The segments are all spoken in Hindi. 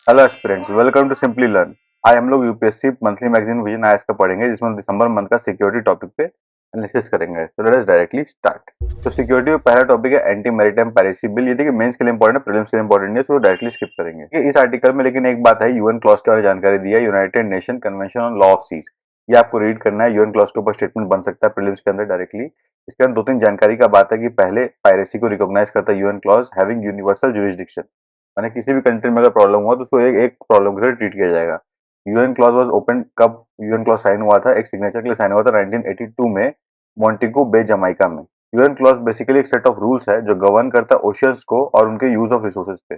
Hello aspirants, welcome to simply learn. आज हम लोग UPSC monthly magazine Vision IAS का पढ़ेंगे, जिसमें दिसंबर मंथ का सिक्योरिटी टॉपिक पे एनालिसिस करेंगे। तो लेट्स डायरेक्टली स्टार्ट। तो सिक्योरिटी में पहला टॉपिक है एंटी मैरिटाइम पायरेसी बिल। ये देखिए मेंस के लिए इंपॉर्टेंट है, प्रीलिम्स के लिए इंपॉर्टेंट है, सो डायरेक्टली स्किप करेंगे। इस आर्टिकल में लेकिन एक बात है, यूएन क्लॉज के बारे में जानकारी दी है, United Nation Convention on Law of Seas. ये आपको रीड करना है, यूएन क्लॉज के ऊपर स्टेटमेंट बन सकता है प्रीलिम्स के अंदर डायरेक्टली। इसके अंदर दो तीन जानकारी का बात है कि पहले पायरेसी को रिकॉग्नाइज करता है UN clause having universal jurisdiction, माने किसी भी कंट्री में अगर प्रॉब्लम हुआ तो उसको एक प्रॉब्लम के लिए ट्रीट किया जाएगा। यूएन क्लॉज वाज ओपन कब यूएन क्लॉज साइन हुआ था, एक सिग्नेचर के लिए साइन हुआ था 1982 में मोंटेगो बे जमाइका में। यूएन क्लॉज बेसिकली एक सेट ऑफ रूल्स है जो गवर्न करता है ओशियंस को और उनके यूज ऑफ रिसोर्सेज पे।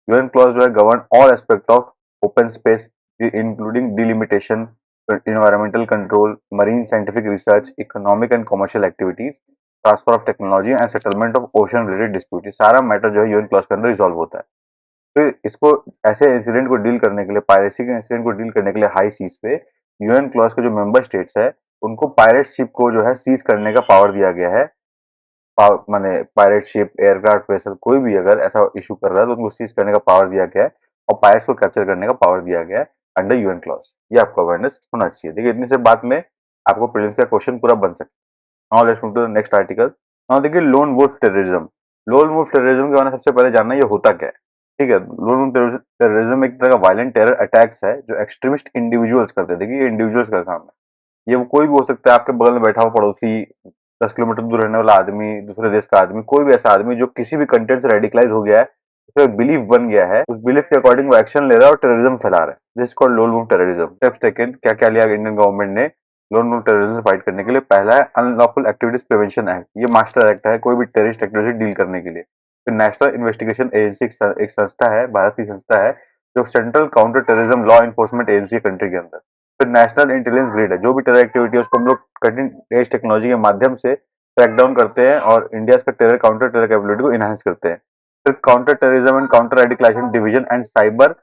यूएन क्लॉज जो है govern all aspect of open space including delimitation, environmental control, marine scientific research, economic and commercial activities, transfer of technology and settlement of ocean related dispute. सारा मैटर जो है यूएन क्लॉज के अंदर रिजॉल्व होता है। फिर इसको ऐसे इंसिडेंट को डील करने के लिए, पायरेसी के इंसिडेंट को डील करने के लिए हाई सीज पे यूएन क्लॉज के जो मेंबर स्टेट्स है उनको पायरेट शिप को जो है सीज करने का पावर दिया गया है। माने पायरेट शिप, एयरक्राफ्ट, वेसल कोई भी अगर ऐसा इशू कर रहा है तो उनको सीज करने का पावर दिया गया है और पायरेट्स को कैप्चर करने का पावर दिया गया है अंडर यूएन क्लॉज। ये आपको अवेयरनेस होना चाहिए। देखिए इतनी से बात में आपको प्रीलिम्स का क्वेश्चन पूरा बन सकता है। Now let's move to the next article. Now देखिए lone wolf terrorism. Lone wolf terrorism के बारे में सबसे पहले जानना ये होता क्या है। ठीक है, लोन टेररिज्म एक तरह का वायलेंट टेरर अटैक्स है जो एक्सट्रीमिस्ट इंडिविजुअल्स करते हैं। देखिए ये इंडिविजुअल्स का काम है, ये वो कोई भी हो सकता है, आपके बगल में बैठा हुआ पड़ोसी, 10 किलोमीटर दूर रहने वाला आदमी, दूसरे देश का आदमी, कोई भी ऐसा आदमी जो किसी भी कंटेंट से रेडिकलाइज हो गया है, उसका बिलीफ बन गया है, उस बिलीफ के अकॉर्डिंग वो एक्शन ले रहा है और टेररिज्म फैला रहा है। This called lone wolf terrorism. Steps taken, क्या क्या लिया इंडियन गवर्नमेंट ने लोन वुल्फ टेररिज्म से फाइट करने के लिए। पहला है अनलॉफुल एक्टिविटीज प्रिवेंशन एक्ट, ये मास्टर एक्ट है कोई भी टेररिस्ट एक्टिविटी डील करने के लिए। फिर नेशनल इन्वेस्टिगेशन एजेंसी एक संस्था है, भारत की संस्था है जो central counter terrorism law enforcement agency है कंट्री के अंदर। फिर नेशनल इंटेलिजेंस ग्रिड है, जो भी टेरर एक्टिविटी है उसको हम लोग कटिंग एज टेक्नोलॉजी के माध्यम से ट्रैक डाउन करते हैं और इंडिया का टेरर काउंटर टेरर कैपेबिलिटी को इनहांस करते हैं। फिर counter terrorism and counter radicalization division and cyber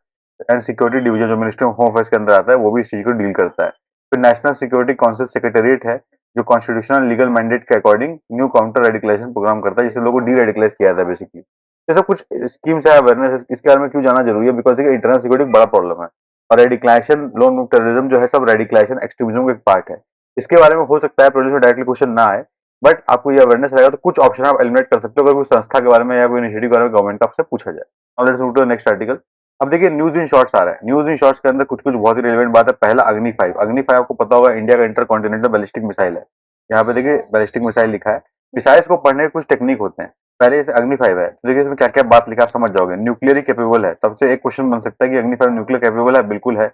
and security division जो मिनिस्ट्री ऑफ होम अफेयर्स के अंदर आता है, वो भी इस चीज को डील करता है। फिर नेशनल सिक्योरिटी काउंसिल सेक्रेटेरिएट है जो कॉन्स्टिट्यूशनल लीगल मैंडेट के according new counter radicalization programme करता है, जिससे लोगों को डी रेडिकलाइज किया जाता है बेसिकली। ये सब कुछ स्कीम्स है, अवेयरनेस, इसके बारे में क्यों जाना जरूरी है, बिकॉज इंटरनल सिक्योरिटी बड़ा प्रॉब्लम है और रेडिकलाइजेशन लोन वुल्फ टेररिज्म जो है सब रेडिकलाइजेशन एक्सट्रीमिज्म का एक पार्ट है। इसके बारे में हो सकता है प्रोड्यूस में डायरेक्टली क्वेश्चन ना आए, बट आपको ये अवेयरनेस रहेगा तो कुछ ऑप्शन आप एलिमिनेट कर सकते हो अगर कोई संस्था के बारे में या कोई इनिशिएटिव के बारे में गवर्नमेंट का आपसे पूछा जाए। Now let's move to the next article. अब देखिए न्यूज इन शॉर्ट्स आ रहा है। न्यूज इन शॉर्ट्स के अंदर कुछ कुछ बहुत ही रिलेवेंट बात है। पहला अग्नि 5। अग्नि 5 आपको पता होगा इंडिया का इंटर कॉन्टिनेंटल बैलिस्टिक मिसाइल है। यहाँ पे देखिए बैलिस्टिक मिसाइल लिखा है। मिसाइल्स को पढ़ने के कुछ टेक्निक होते हैं। पहले जैसे अग्नि 5 है तो देखिए इसमें क्या क्या बात लिखा आप समझ जाओगे। न्यूक्लियर केपेबल है, तब से एक क्वेश्चन बन सकता है कि अग्नि 5 न्यूक्लियर केपेबल है, बिल्कुल है।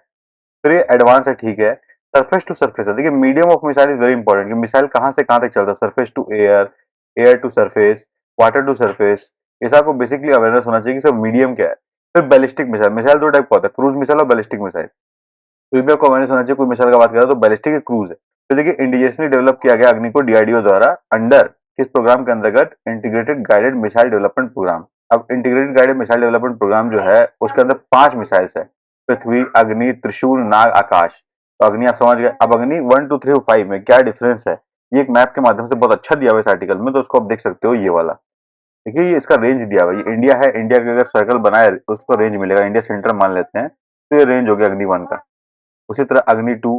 फिर ये एडवांस है, ठीक है। सरफेस टू सरफेस है। देखिए medium of missile is very important कि मिसाइल कहां से कहां तक चलता है, surface to air, air to surface, water to surface. ये आपको बेसिकली अवेयरनेस होना चाहिए कि सब मीडियम क्या है। फिर बैलिस्टिक मिसाइल, मिसाइल दो टाइप का होता है, क्रूज मिसाइल और बैलिस्टिक मिसाइल। तो भी आपको अवेयरनेस होना चाहिए, कोई मिसाइल का बात कर रहा है तो बैलिस्टिक है, क्रूज है। तो देखिए इंडिजियसली डेवलप किया गया अग्नि को डीआरडीओ द्वारा अंडर किस प्रोग्राम के अंतर्गत, integrated guided missile development programme. अब integrated guided missile development programme जो है उसके अंदर 5 मिसाइल्स है, पृथ्वी, अग्नि, त्रिशूल, नाग, आकाश। तो अग्नि आप समझ गए। अब अग्नि 1 2 3 और 5 में क्या डिफरेंस है, ये एक मैप के माध्यम से बहुत अच्छा दिया हुआ है इस आर्टिकल में, तो उसको आप देख सकते हो। ये वाला देखिए, ये इसका रेंज दिया हुआ है, ये इंडिया है, इंडिया का अगर सर्कल बनाए तो उसको रेंज मिलेगा, इंडिया सेंटर मान लेते हैं तो ये रेंज हो गया अग्नि 1 का। उसी तरह अग्नि 2,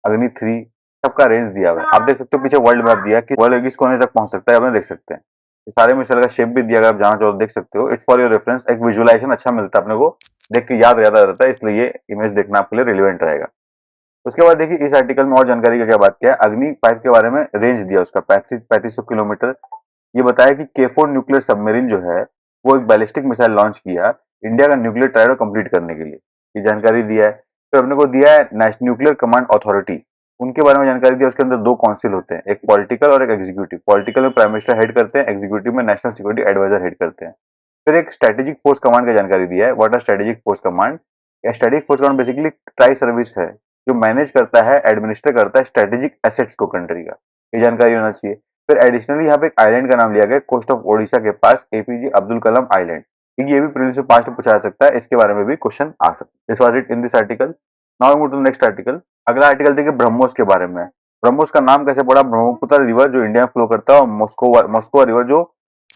अग्नि 3, सबका रेंज दिया हुआ है। आप देख सकते हो पीछे वर्ल्ड मैप दिया है कि वर्ल्ड किस कोने तक पहुंच सकता है, आप देख सकते हैं। ये सारे मिसाइल का शेप भी दिया गया, आप जहां चाहो देख सकते हो। इट्स फॉर योर रेफरेंस, एक विजुअलाइजेशन अच्छा मिलता है अपने को, देख के याद ज्यादा रहता है, इसलिए ये इमेज देखना आपके लिए रिलेवेंट रहेगा। उसके बाद देखिए इस आर्टिकल में और जानकारी का क्या बात किया है। अग्नि 5 के बारे में रेंज दिया उसका 3500 किलोमीटर। ये बताया कि के4 न्यूक्लियर सबमरीन जो है वो एक बैलिस्टिक मिसाइल लॉन्च किया इंडिया का न्यूक्लियर ट्रायल कंप्लीट करने के लिए, ये जानकारी दिया है। फिर अपने को दिया है नेशनल न्यूक्लियर कमांड अथॉरिटी, उनके बारे में जानकारी दिया। उसके अंदर 2 काउंसिल होते हैं, एक पॉलिटिकल और एक एग्जीक्यूटिव। पॉलिटिकल में प्राइम मिनिस्टर हेड करते हैं, एग्जीक्यूटिव में नेशनल सिक्योरिटी एडवाइजर हेड करते हैं। फिर एक स्ट्रेटेजिक फोर्स कमांड का जानकारी दिया है। What are strategic force command. Strategic force command basically tri service है जो मैनेज करता है, एडमिनिस्टर करता है स्ट्रेटेजिक एसेट्स को कंट्री का, ये जानकारी होना चाहिए। फिर एडिशनली यहाँ पे एक आइलैंड का नाम लिया गया, कोस्ट ऑफ ओडिशा के पास, एपीजे अब्दुल कलाम आइलैंड, क्योंकि ये भी प्रीलिम्स में 5 पूछा जा सकता है, इसके बारे में भी क्वेश्चन आ सकता है। This was it in this article. Now move to next article. अगला आर्टिकल देखिए ब्रह्मोस के बारे में। ब्रह्मोस का नाम कैसे पड़ा, ब्रह्मपुत्र रिवर जो इंडिया में फ्लो करता है और मॉस्को रिवर जो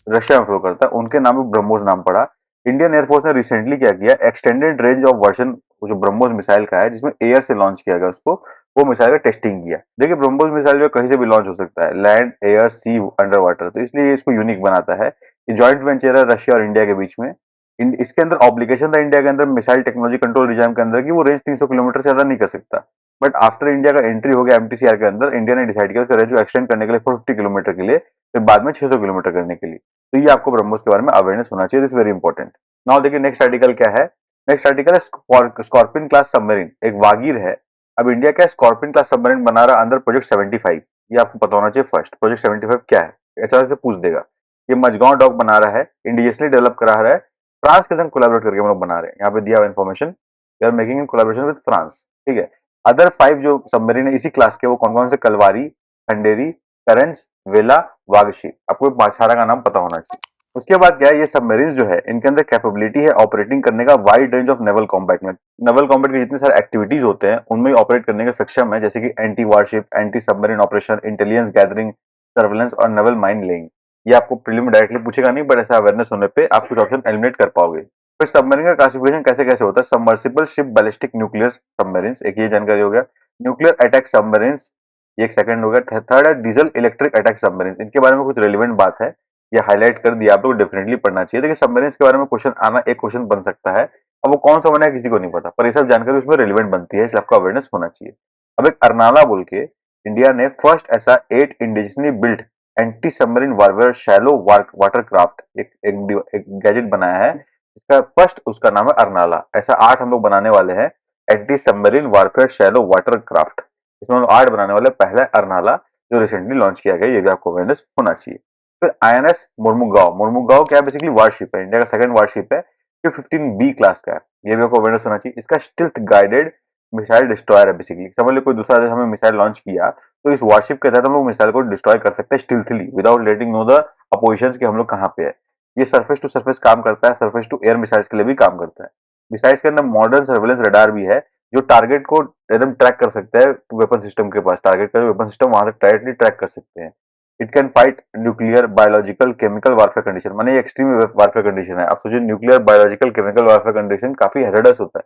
रशिया में फ्लो करता है, उनके नाम पे ब्रह्मोस नाम पड़ा। इंडियन एयरफोर्स ने रिसेंटली क्या किया, एक्सटेंडेड रेंज ऑफ वर्जन जो ब्रह्मोस मिसाइल का है, जिसमें एयर से लॉन्च किया गया उसको, वो मिसाइल का टेस्टिंग किया। देखिए ब्रह्मोस मिसाइल जो कहीं से भी लॉन्च हो सकता है, लैंड, एयर, सी, अंडर वाटर, तो इसलिए इसको यूनिक बनाता है। ये जॉइंट वेंचर है रशिया और इंडिया के बीच में। इसके अंदर ऑब्लिगेशन था इंडिया के अंदर मिसाइल टेक्नोलॉजी कंट्रोल रिजाइम के अंदर कि वो रेंज 300 किलोमीटर से ज्यादा नहीं कर सकता। बट आफ्टर इंडिया का एंट्री हो गया एमटीसीआर के अंदर, इंडिया ने डिसाइड किया उसका रेंज को एक्सटेंड करने के लिए 450 किलोमीटर के लिए, फिर बाद में 600 किलोमीटर करने के लिए। तो ये आपको ब्रह्मोस के बारे में अवेयरनेस होना चाहिए, दिस वेरी इंपॉर्टेंट। नाउ देखिए नेक्स्ट आर्टिकल क्या है। नेक्स्ट आर्टिकल है स्कॉर्पियन क्लास सबमरीन, एक वागीर है। अब इंडिया क्या स्कॉर्पियन क्लास सबमरीन बना रहा अंदर प्रोजेक्ट 75। ये आपको पता होना चाहिए फर्स्ट, प्रोजेक्ट 75 क्या है, अचानक से पूछ देगा। ये मजगांव डॉक बना रहा है, इंडिजियसली डेवलप करा रहा है, फ्रांस के संग कोलैबोरेट करके हम लोग बना रहे हैं। यहाँ पे दिया हुआ information, we are making in collaboration with France, ठीक है। अदर 5 जो सबमरीन है इसी क्लास के, वो कौन कौन से, कलवारी, खंडेरी, करंज, वेला, वागशी, आपको 5 का नाम पता होना चाहिए। उसके बाद क्या है, ये सबमरीन्स जो है इनके अंदर कैपेबिलिटी है ऑपरेटिंग करने का wide range of naval combat में। नेवल कॉम्बैट के जितने सारे एक्टिविटीज होते हैं उनमें ऑपरेट करने का सक्षम है, जैसे कि anti warship, anti submarine operation, intelligence gathering, surveillance और नेवल माइन लेइंग। ये आपको प्रीलिम में डायरेक्टली पूछेगा नहीं, बट ऐसा अवेयरनेस होने पे आप कुछ ऑप्शन एलिमिनेट कर पाओगे। फिर सबमरीन का क्लासिफिकेशन कैसे कैसे होता है, submersible ship, ballistic nuclear submarines, एक ये जानकारी हो गया। न्यूक्लियर अटैक सबमरीन्स, ये एक सेकंड हो गया। थर्ड है डीजल इलेक्ट्रिक अटैक सबमरीन्स, इनके बारे में कुछ रेलिवेंट बात है, ये हाईलाइट कर दिया, आप लोग डेफिनेटली पढ़ना चाहिए। देखिए सबमरीन्स के बारे में क्वेश्चन आना, एक क्वेश्चन बन सकता है, अब वो कौन सा बना है किसी को नहीं पता, पर ये सब जानकारी उसमें रेलिवेंट बनती है, इसलिए आपको अवेयरनेस होना चाहिए। अब एक अर्नाला बोल के, इंडिया ने फर्स्ट ऐसा 8 इंडिजिनली बिल्ट एंटी सबमरीन वारवेयर शैलो वाटर क्राफ्ट एक गैजेट बनाया है, इसका फर्स्ट उसका नाम है अर्नाला। ऐसा 8 हम लोग बनाने वाले हैं anti submarine warfare shallow water craft, इसमें हम लोग 8 बनाने वाले। पहला है अर्नाला जो रिसेंटली लॉन्च किया गया, ये भी आपको अवेयरनेस होना चाहिए। फिर आईएनएस मुर्मुगांव, मुर्मुगांव क्या है, बेसिकली वारशिप है, इंडिया का सेकंड वारशिप है, फिर 15B क्लास का है, ये भी आपको अवेयरनेस होना चाहिए। इसका स्टिल्थ गाइडेड मिसाइल डिस्ट्रॉयर है, बेसिकली समझ लो कोई दूसरा देश हमें मिसाइल लॉन्च किया तो इस वारशिप के तहत हम लोग मिसाइल को डिस्ट्रॉय कर सकते हैं stealthily, without letting know the oppositions कि हम लोग कहाँ पे है। ये सरफेस टू सरफेस काम करता है, सरफेस टू एयर मिसाइल्स के लिए भी काम करता है। मिसाइल्स के अंदर मॉडर्न सर्वेलेंस रडार भी है, जो टारगेट को एकदम ट्रैक कर सकता है, वेपन सिस्टम के पास टारगेट का वेपन सिस्टम वहां तक डायरेक्टली ट्रैक कर सकते हैं। It can fight nuclear, biological, chemical warfare condition, माने ये एक्सट्रीम वारफेयर कंडीशन है। आप सोचिए nuclear, biological, chemical warfare condition काफी हैजर्डस होता है,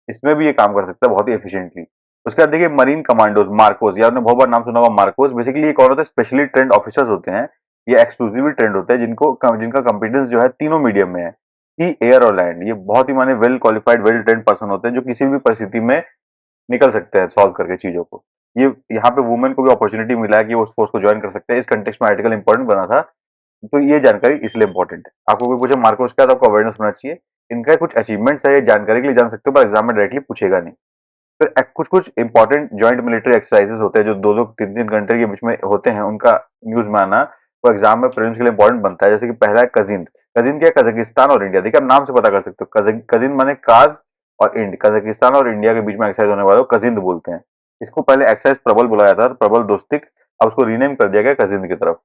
इसमें भी ये काम कर सकता है बहुत ही एफिशिएंटली। उसके बाद देखिए मरीन कमांडोज, मार्कोस, या आपने बहुत बार नाम सुना होगा मार्कोस। बेसिकली ये कौन होते हैं, स्पेशली ट्रेंड ऑफिसर्स होते हैं, ये एक्सक्लूसिवली ट्रेंड होते हैं जिनका कॉम्पिटेंस जो है तीनों मीडियम में है, सी, एयर और लैंड। ये बहुत ही माने well qualified, well trained person होते हैं जो किसी भी परिस्थिति में निकल सकते हैं सॉल्व करके चीजों को। ये यहाँ पे वुमेन को भी अपॉर्चुनिटी मिला है कि वो उस फोर्स को ज्वाइन कर सकते हैं, इस कंटेक्स्ट में आर्टिकल इंपॉर्टेंट बना था, तो ये जानकारी इसलिए इंपॉर्टेंट है। आपको कोई पूछे मार्कोस क्या, तो आपको अवेयरनेस होना चाहिए। इनका कुछ अचीवमेंट्स है, ये जानकारी के लिए जान सकते हो, पर एग्जाम में डायरेक्टली पूछेगा नहीं। फिर कुछ कुछ इंपॉर्टेंट जॉइंट मिलिट्री एक्सरसाइजेस होते हैं जो 2-2 3-3 कंट्री के बीच में होते हैं, उनका न्यूज में आना वो एग्जाम में प्रीलिम्स के लिए इंपॉर्टेंट बनता है। जैसे कि पहला है कजिंद। कजिंद क्या है, कजाकिस्तान और इंडिया, देखिए आप नाम से पता कर सकते हो, कजिंद माने काज और इंड, कजाकिस्तान और इंडिया के बीच में एक्सरसाइज होने वाले को कजिंद बोलते हैं। इसको पहले एक्सरसाइज प्रबल बुलाया था, प्रबल दोस्तिक, अब उसको रीनेम कर दिया गया कजिंद की तरफ।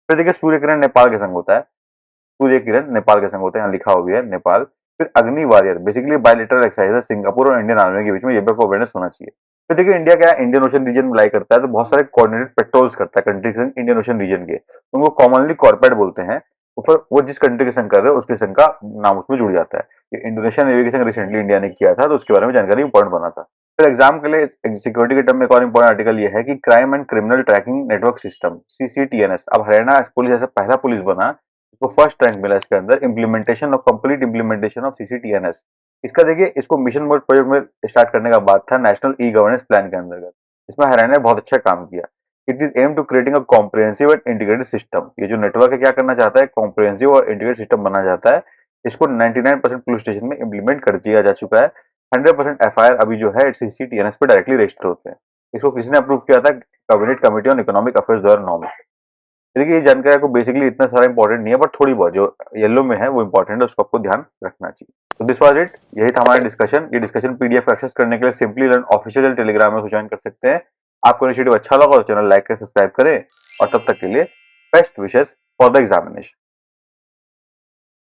फिर देखिए सूर्य किरण नेपाल के संग होता है, सूर्य किरण नेपाल के संग होते हैं, यहाँ लिखा हुआ है नेपाल। फिर अग्नि वॉरियर, बेसिकली बायलैटरल एक्सरसाइज है सिंगापुर और इंडियन आर्मी के बीच में, ये भी आपको अवेयरनेस होना चाहिए। फिर देखिए इंडिया क्या है, इंडियन ओशन रीजन में लाई करता है, तो बहुत सारे कोऑर्डिनेटेड पेट्रोल्स करता है कंट्री के संग इंडियन ओशन रीजन के, तो उनको कॉमनली कॉर्पेट बोलते हैं। ऊपर वो जिस कंट्री के संग कर रहे हो उसके संग का नाम उसमें जुड़ जाता है। ये इंडोनेशिया नेवी के संग रिसेंटली इंडिया ने किया था, तो उसके बारे में जानकारी इंपॉर्टेंट बना था। फिर एग्जाम के लिए सिक्योरिटी के टर्म में एक और इंपॉर्टेंट आर्टिकल ये है कि crime and criminal tracking network system, CCTNS. अब हरियाणा पुलिस ऐसा पहला पुलिस बना, इसको फर्स्ट रैंक मिला इसके अंदर, implementation of complete implementation of CCTNS. इसका देखिए इसको मिशन मोड प्रोजेक्ट में स्टार्ट करने का बात था नेशनल ई गवर्नेंस प्लान के अंतर्गत, इसमें हरियाणा ने बहुत अच्छा काम किया। It is aim to creating a comprehensive and integrated system. ये जो नेटवर्क है क्या करना चाहता है, कॉम्प्रिहेंसिव और इंटीग्रेटेड सिस्टम बनना चाहता है। इसको 99% पुलिस स्टेशन में इम्प्लीमेंट कर दिया जा चुका है। 100% एफआईआर अभी जो है सीसीटीएनएस पे डायरेक्टली रजिस्टर होते हैं। इसको किसने अप्रूव किया था, cabinet committee on economic affairs 2009 में। देखिए ये जानकारी आपको बेसिकली इतना सारा इंपॉर्टेंट नहीं है, बट थोड़ी बहुत जो येलो में है वो इंपॉर्टेंट है, उसको आपको ध्यान रखना चाहिए। तो दिस वाज इट, यही था हमारा डिस्कशन। ये डिस्कशन पीडीएफ एक्सेस करने के लिए सिंपली लर्न ऑफिशियल टेलीग्राम में ज्वाइन कर सकते हैं। आपको इनिशिएटिव अच्छा लगा तो चैनल लाइक करें, सब्सक्राइब करें, और तब तक के लिए best wishes for the examination.